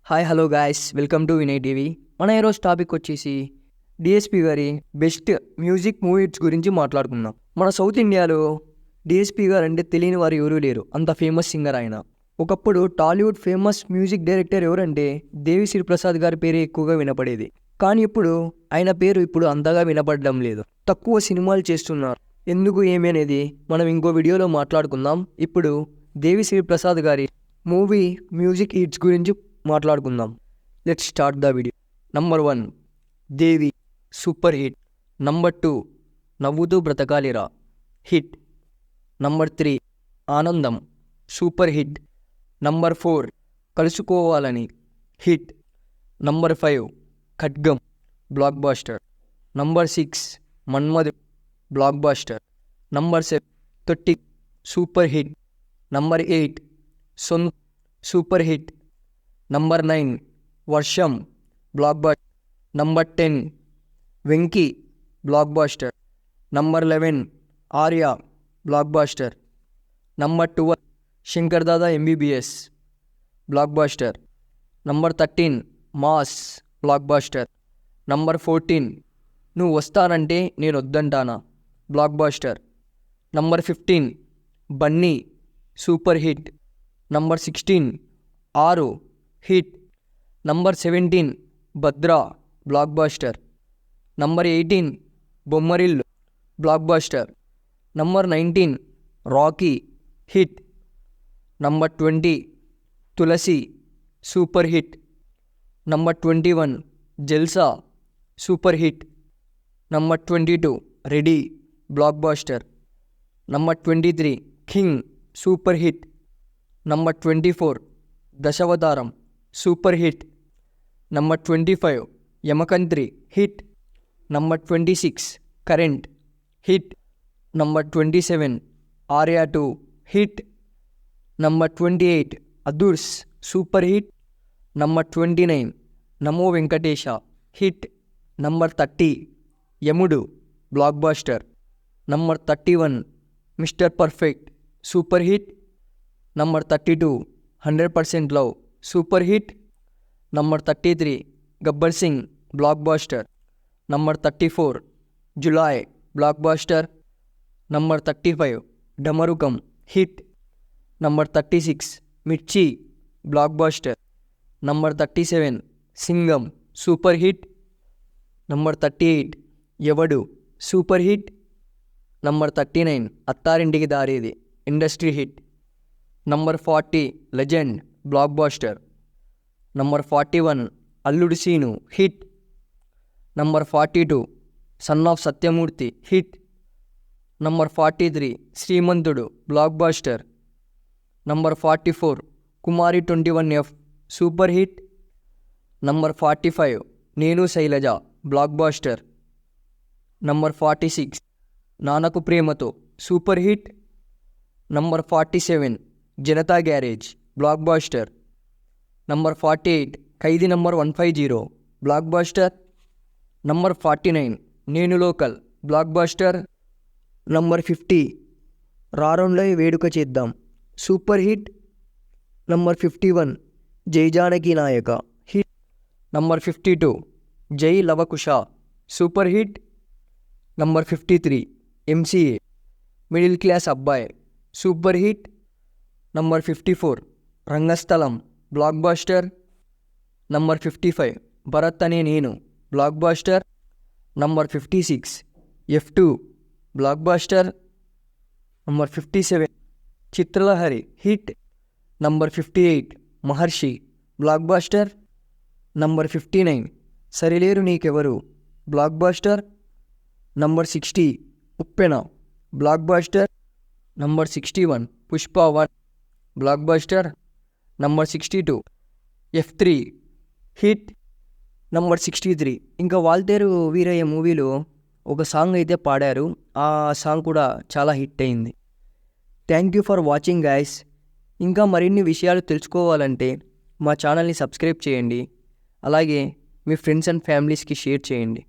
Hi hello guys, welcome to Vinay TV. మన ఈరోజు topic వచ్చేసి డిఎస్పి గారి బెస్ట్ మ్యూజిక్ మూవీస్ గురించి మాట్లాడుకుందాం. మన సౌత్ ఇండియాలో డిఎస్పి గారు అంటే తెలియని వారు ఎవరూ లేరు, అంత ఫేమస్ సింగర్ ఆయన. ఒకప్పుడు టాలీవుడ్ ఫేమస్ మ్యూజిక్ డైరెక్టర్ ఎవరంటే దేవిశ్రీ ప్రసాద్ గారి పేరే ఎక్కువగా వినపడేది. కానీ ఇప్పుడు ఆయన పేరు అంతగా వినపడడం లేదు, తక్కువ సినిమాలు చేస్తున్నారు. ఎందుకు ఏమి అనేది మనం ఇంకో వీడియోలో మాట్లాడుకుందాం. ఇప్పుడు దేవిశ్రీ ప్రసాద్ గారి మూవీ మ్యూజిక్ హిట్స్ గురించి మాట్లాడుకుందాం. Let's start the video. Number 1 Devi, super hit. Number 2 Navvuthu Brathakalira, hit. Number 3 Anandam, super hit. Number 4 Kalusukovalani, hit. Number 5 Khadgam, blockbuster. Number 6 Manmadhu, blockbuster. Number 7 30, super hit. Number 8 Sontham, super hit. Number 9 Varsham, blockbuster. Number 10 Venky, blockbuster. Number 11 Arya, blockbuster. Number 12 Shankar Dada MBBS, blockbuster. Number 13 Mass, blockbuster. Number 14 Nuvvu Vasthanante Nenu Vaddantana, blockbuster. Number 15 Bunny, super hit. Number 16 Aaru, hit. Number 17 Bhadra, blockbuster. Number 18 Bommarillu, blockbuster. Number 19 Rocky, hit. Number 20 Tulasi, super hit. Number 21 Jalsa, super hit. Number 22 Ready, blockbuster. Number 23 King, super hit. Number 24 Dasavatharam, super hit. Number 25 Yamakantri, hit. Number 26 Current, hit. Number 27 Arya 2, hit. Number 28 Adhurs, super hit. Number 29 Namo Venkatesa, hit. Number 30 Yamudu, blockbuster. Number 31 Mister Perfect, super hit. Number 32 100% love, super hit. Number 33 Gabbar Singh, blockbuster. Number 34 Julayi, blockbuster. Number 35 Damarukam, hit. Number 36 Mirchi, blockbuster. Number 37 Singam, super hit. Number 38 Yevadu, super hit. Number 39 Attarintiki Daredi, industry hit. Number 40 Legend, black buster. Number 41 Alludu Seenu, hit. Number 42 son of Satyamurthy, hit. Number 43 Srimanthudu, blockbuster. Number 44 Kumari 21F, super hit. Number 45 Nenu Sailaja, blockbuster. Number 46 Nannaku Prematho, super hit. Number 47 Janatha garage, blockbuster. Number 48 Khaidi number 150, blockbuster. Number 49 Nenu local, blockbuster. Number 50 రారంలో వేడుక చేద్దాం, super hit. Number 51 జై జానకి నాయక, hit. Number 52 Jai Lavakusa, super hit. Number 53 MCA middle class Abbayi, super hit. Number 54 Rangasthalam, blockbuster. Number 55 Bharat Ane Nenu, blockbuster. Number 56 F2, blockbuster. Number 57 Chitralahari, hit. Number 58 Maharshi, blockbuster. Number 59 Sarileru Neekevvaru, blockbuster. Number 60 Uppena, blockbuster. Number 61 Pushpa 1, blockbuster. Number 62 F3, hit. Number 63 ఇంకా వాల్తేరు వీరయ్య మూవీలో ఒక song అయితే పాడారు, ఆ song కూడా చాలా hit అయింది. Thank you for watching guys. ఇంకా మరిన్ని విషయాలు తెలుసుకోవాలంటే మా ఛానల్ని సబ్స్క్రైబ్ చేయండి, అలాగే మీ ఫ్రెండ్స్ అండ్ ఫ్యామిలీస్కి షేర్ చేయండి.